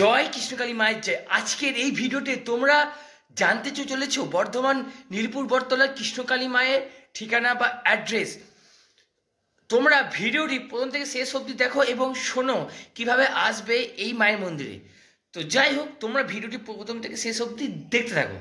জয় কৃষ্ণকালী মায়ের জয়। আজকের এই ভিডিওতে তোমরা জানতে চলেছ বর্ধমান নীলপুর বটতলার কৃষ্ণকালী মায়ের ঠিকানা বা অ্যাড্রেস। তোমরা ভিডিওটি প্রথম থেকে শেষ অবধি দেখো এবং শোনো কিভাবে আসবে এই মায়ের মন্দিরে। তো যাই হোক, তোমরা ভিডিওটি প্রথম থেকে শেষ অবধি দেখতে থাকো।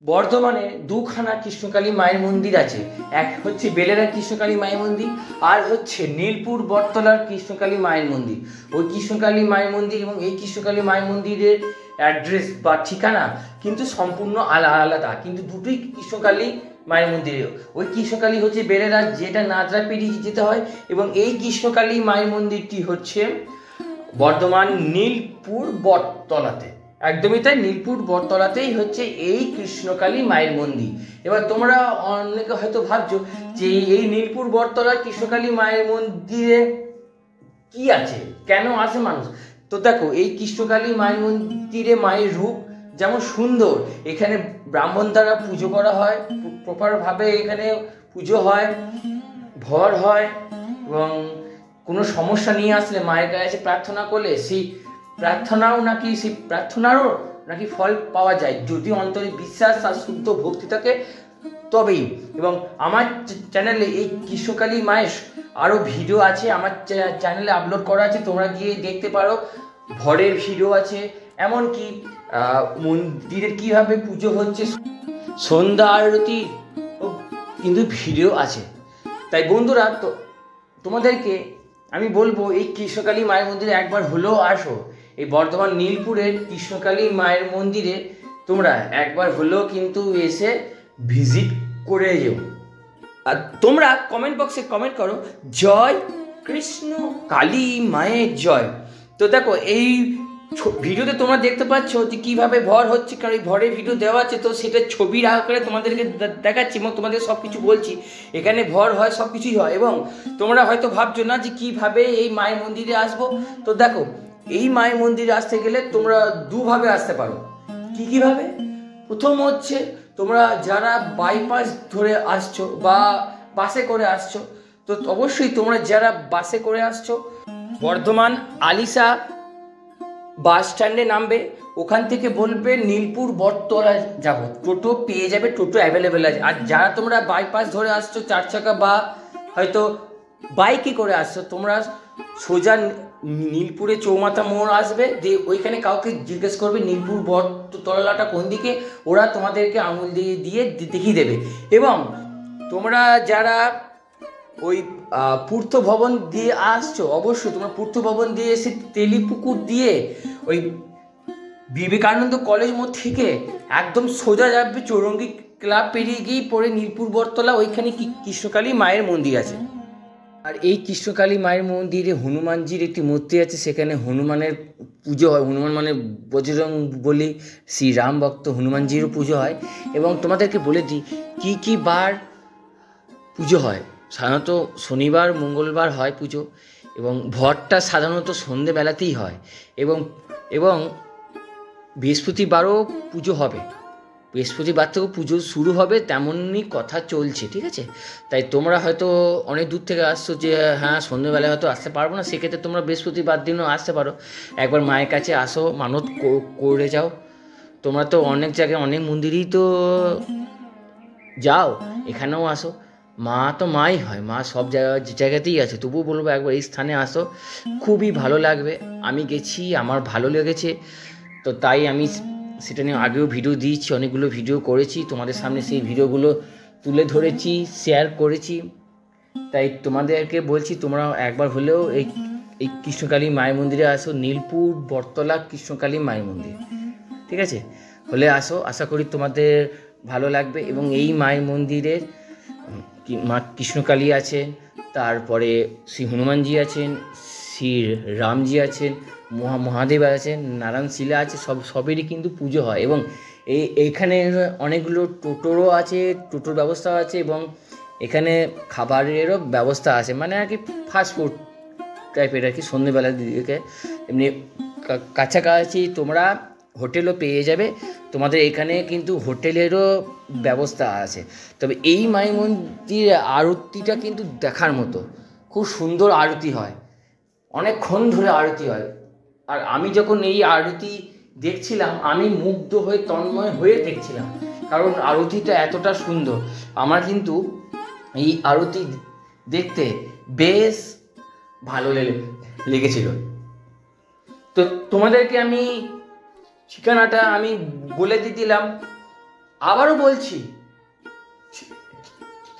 বর্ধমানে দুখানা কৃষ্ণকালী মায়ের মন্দির আছে, এক হচ্ছে বেলেরা কৃষ্ণকালী মায়ের মন্দির আর হচ্ছে নীলপুর বটতলার কৃষ্ণকালী মায়ের মন্দির। ওই কৃষ্ণকালী মায়ের মন্দির এবং এই কৃষ্ণকালী মায়ের মন্দিরের অ্যাড্রেস বা ঠিকানা কিন্তু সম্পূর্ণ আলাদা, কিন্তু দুটোই কৃষ্ণকালী মায়ের মন্দিরে। ওই কৃষ্ণকালী হচ্ছে বেলেরা, যেটা নাজরা পেরিয়ে যেতে হয়, এবং এই কৃষ্ণকালী মায়ের মন্দিরটি হচ্ছে বর্ধমান নীলপুর বটতলাতে। একদমই তাই, নীলপুর বটতলাতেই হচ্ছে এই কৃষ্ণকালী মায়ের মন্দির। এবার তোমরা অনেকে হয়তো ভাবছো যে এই নীলপুর বটতলার কৃষ্ণকালী মায়ের মন্দিরে কি আছে, কেন আসে মানুষ। তো দেখো, এই কৃষ্ণকালী মায়ের মন্দিরে মায়ের রূপ যেমন সুন্দর, এখানে ব্রাহ্মণ দ্বারা পুজো করা হয়, প্রপারভাবে এখানে পুজো হয়, ভর হয়, এবং কোনো সমস্যা নিয়ে আসলে মায়ের কাছে প্রার্থনা করলে সেই প্রার্থনারও নাকি ফল পাওয়া যায়, যদি অন্তরে বিশ্বাস আর শুদ্ধ ভক্তি থাকে তবেই। এবং আমার চ্যানেলে এই কৃষ্ণকালী মায়ের আরও ভিডিও আছে, আমার চ্যানেলে আপলোড করা আছে, তোমরা গিয়ে দেখতে পারো। ভরের ভিডিও আছে, এমনকি মন্দিরের কীভাবে পুজো হচ্ছে, সন্ধ্যা আরতি কিন্তু ভিডিও আছে। তাই বন্ধুরা, তো তোমাদেরকে আমি বলবো এই কৃষ্ণকালী মায়ের মন্দিরে একবার হলেও আসো। এই বর্ধমান নীলপুরের কৃষ্ণকালী মায়ের মন্দিরে তোমরা একবার হলেও কিন্তু এসে ভিজিট করে যেও। আর তোমরা কমেন্ট বক্সে কমেন্ট করো, জয় কৃষ্ণ কালী মায়ের জয়। তো দেখো, এই ভিডিওতে তোমরা দেখতে পাচ্ছ যে কীভাবে ভর হচ্ছে, কারণ এই ভরের ভিডিও দেওয়া আছে, তো সেটা ছবির আকারে তোমাদেরকে দেখাচ্ছি এবং তোমাদের সব কিছু বলছি। এখানে ভর হয়, সব কিছুই হয়। এবং তোমরা হয়তো ভাবছো না যে কীভাবে এই মায়ের মন্দিরে আসবো। তো দেখো, এই মায়ের মন্দিরে আসতে গেলে তোমরা দুভাবে আসতে পারো। কীভাবে? প্রথম হচ্ছে, তোমরা যারা বাইপাস ধরে আসছো বা বাসে করে আসছো, তো অবশ্যই তোমরা যারা বাসে করে আসছো, বর্ধমান আলিশা বাস স্ট্যান্ডে নামবে, ওখান থেকে বলবে নীলপুর বটতলা যাব, টোটো পেয়ে যাবে, টোটো অ্যাভেলেবেল আছে। আর যারা তোমরা বাইপাস ধরে আসছো, 4 চাকা বা হয়তো বাইকে করে আসছো, তোমরা সোজা নীলপুরে চৌমাথা মোড় আসবে, দিয়ে ওইখানে কাউকে জিজ্ঞেস করবে নীলপুর বটতলাটা কোন দিকে, ওরা তোমাদেরকে আঙুল দিয়ে দেখিয়ে দেবে। এবং তোমরা যারা ওই পূর্ত ভবন দিয়ে আসছো, অবশ্যই তোমরা পূর্ত ভবন দিয়ে এসে তেলিপুকুর দিয়ে ওই বিবেকানন্দ কলেজ মোড় থেকে একদম সোজা যাবে, চৌরঙ্গি ক্লাব পেরিয়ে গিয়েই পরে নীলপুর বটতলা, ওইখানে কৃষ্ণকালী মায়ের মন্দির আছে। আর এই কৃষ্ণকালী মায়ের মন্দিরে হনুমানজির একটি মূর্তি আছে, সেখানে হনুমানের পুজো হয়। হনুমান মানে বজরং বলি, শ্রীরাম ভক্ত হনুমানজিরও পুজো হয়। এবং তোমাদেরকে বলে দিই কী বার পুজো হয়। সাধারণত শনিবার মঙ্গলবার হয় পুজো, এবং ভরটা সাধারণত সন্ধেবেলাতেই হয়, এবং বৃহস্পতিবারও পুজো হবে, বৃহস্পতিবার থেকেও পুজো শুরু হবে, তেমনই কথা চলছে, ঠিক আছে। তাই তোমরা হয়তো অনেক দূর থেকে আসছো যে হ্যাঁ সন্ধ্যেবেলায় হয়তো আসতে পারবো না, সেক্ষেত্রে তোমরা বৃহস্পতিবার দিনও আসতে পারো। একবার মায়ের কাছে আসো, মানত করে যাও। তোমরা তো অনেক জায়গায় অনেক মন্দিরেই তো যাও, এখানেও আসো। মা তো মাই হয়, মা সব জায়গাতেই আছে। তবুও বলবো একবার এই স্থানে আসো, খুবই ভালো লাগবে। আমি গেছি, আমার ভালো লেগেছে, তো তাই আমি সেটা নিয়ে আগেও ভিডিও দিয়েছি, অনেকগুলো ভিডিও করেছি, তোমাদের সামনে সেই ভিডিওগুলো তুলে ধরেছি, শেয়ার করেছি। তাই তোমাদেরকে বলছি, তোমরা একবার হলেও এই কৃষ্ণকালী মায়ের মন্দিরে আসো, নীলপুর বটতলা কৃষ্ণকালী মায়ের মন্দির, ঠিক আছে। হলে আসো, আশা করি তোমাদের ভালো লাগবে। এবং এই মায়ের মন্দিরের মা কৃষ্ণকালী আছেন, তারপরে শ্রী হনুমানজি আছেন, শ্রী রামজি আছেন, মহাদেব আছেন, নারায়ণ শিলা আছে, সবেরই কিন্তু পুজো হয়। এবং এইখানে অনেকগুলো টোটোরও আছে, টোটোর ব্যবস্থা আছে, এবং এখানে খাবারেরও ব্যবস্থা আছে, মানে আর কি ফাস্টফুড টাইপের আর কি, সন্ধ্যেবেলার দিকে। এমনি কাছাকাছি তোমরা হোটেলও পেয়ে যাবে, তোমাদের এখানে কিন্তু হোটেলেরও ব্যবস্থা আছে। তবে এই মায়ের মন্দিরে আরতিটা কিন্তু দেখার মতো, খুব সুন্দর আরতি হয়, অনেকক্ষণ ধরে আরতি হয়। আর আমি যখন এই আরতি দেখছিলাম আমি মুগ্ধ হয়ে তন্ময় হয়ে দেখছিলাম, কারণ আরতিটা এতটা সুন্দর। আমার কিন্তু এই আরতি দেখতে বেশ ভালো লেগেছিল। তো তোমাদেরকে আমি ঠিকানাটা আমি বলে দিলাম, আবারও বলছি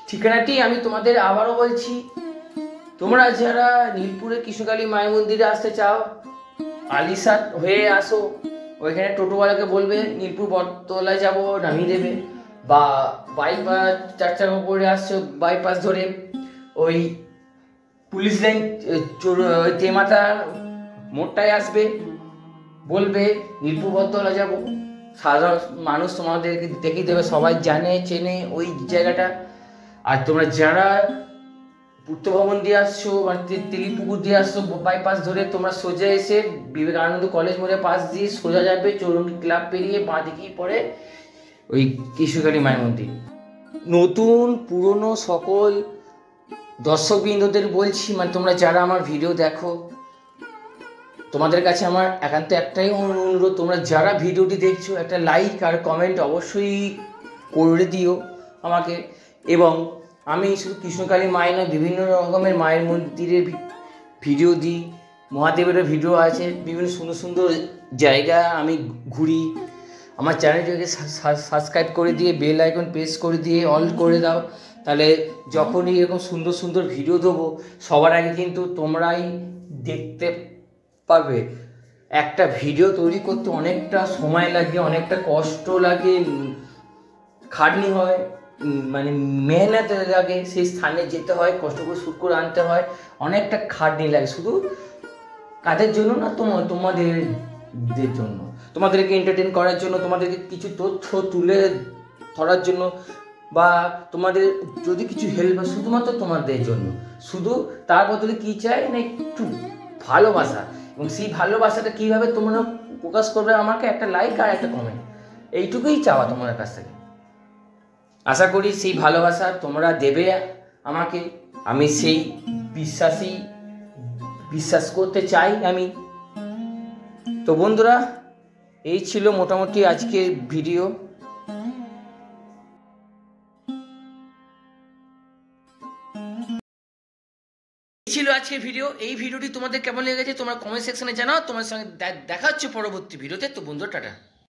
ঠিকানাটি আমি তোমাদের আবারও বলছি। তোমরা যারা নীলপুরে কৃষ্ণকালী মায়ের মন্দিরে আসতে চাও, আলিশাদ হয়ে আসো, ওইখানে টোটোওয়ালাকে বলবে নীলপুর বটতলায় যাব, নামিয়ে দেবে। বা বাইপাস 4 চাকা করে আসছো, বাইপাস ধরে ওই পুলিশ লাইন তেমাতা মোড়টায় আসবে, বলবে নীলপুর বটতলা যাব। সাধারণ মানুষ তোমাদেরকে দেখিয়ে দেবে, সবাই জানে চেনে ওই জায়গাটা। আর তোমরা যারা পূর্ত ভবন দিয়ে আসছো, মানে তেলিপুকুর দিয়ে আসছো, বাইপাস ধরে তোমরা সোজা এসে বিবেকানন্দ কলেজ মোড়ে পাশ দিয়ে সোজা যাবে, চৌরঙ্গি ক্লাব পেরিয়ে বাঁ দিকেই পড়ে ওই কৃষ্ণকালী মায়ের মন্দির। নতুন পুরনো সকল দর্শকবৃন্দদের বলছি, মানে তোমরা যারা আমার ভিডিও দেখো, তোমাদের কাছে আমার একান্ত একটাই অনুরোধ, তোমরা যারা ভিডিওটি দেখছো একটা লাইক আর কমেন্ট অবশ্যই করে দিও আমাকে। এবং আমি শুধু কৃষ্ণকালী মায়ের নয়, বিভিন্ন রকমের মায়ের মন্দিরের ভিডিও দিই, মহাদেবেরও ভিডিও আছে, বিভিন্ন সুন্দর সুন্দর জায়গা আমি ঘুরি। আমার চ্যানেলটিকে সাবস্ক্রাইব করে দিয়ে বেল আইকন প্রেস করে দিয়ে অল করে দাও, তাহলে যখনই এরকম সুন্দর সুন্দর ভিডিও দেবো সবার আগে কিন্তু তোমরাই দেখতে পারবে। একটা ভিডিও তৈরি করতে অনেকটা সময় লাগে, অনেকটা কষ্ট লাগে, খাটনি হয়, মানে মেহনত লাগে, সেই স্থানে যেতে হয়, কষ্ট করে শ্যুট করে আনতে হয়, অনেকটা খাটনি লাগে। শুধু কাদের জন্য না, তোমাদের জন্য, তোমাদেরকে এন্টারটেন করার জন্য, তোমাদেরকে কিছু তথ্য তুলে ধরার জন্য, বা তোমাদের যদি কিছু হেল্প হয় শুধুমাত্র তোমাদের জন্য। শুধু তার বদলে কী চাই না, একটু ভালোবাসা। এবং সেই ভালোবাসাটা কীভাবে তোমরা প্রকাশ করবে, আমাকে একটা লাইক আর একটা কমেন্ট, এইটুকুই চাওয়া তোমাদের কাছ থেকে। আশা করি সেই ভালোবাসা তোমরা দেবে আমাকে, আমি সেই বিশ্বাস করতে চাই আমি। তো বন্ধুরা, এই ছিল মোটামুটি আজকের ভিডিও। ছিল আজকের ভিডিও। এই ভিডিওটি তোমাদের কেমন লেগেছে তোমরা কমেন্ট সেকশনে জানাও। তোমার সঙ্গে দেখা হচ্ছে পরবর্তী ভিডিওতে। তো বন্ধুরা, টাটা।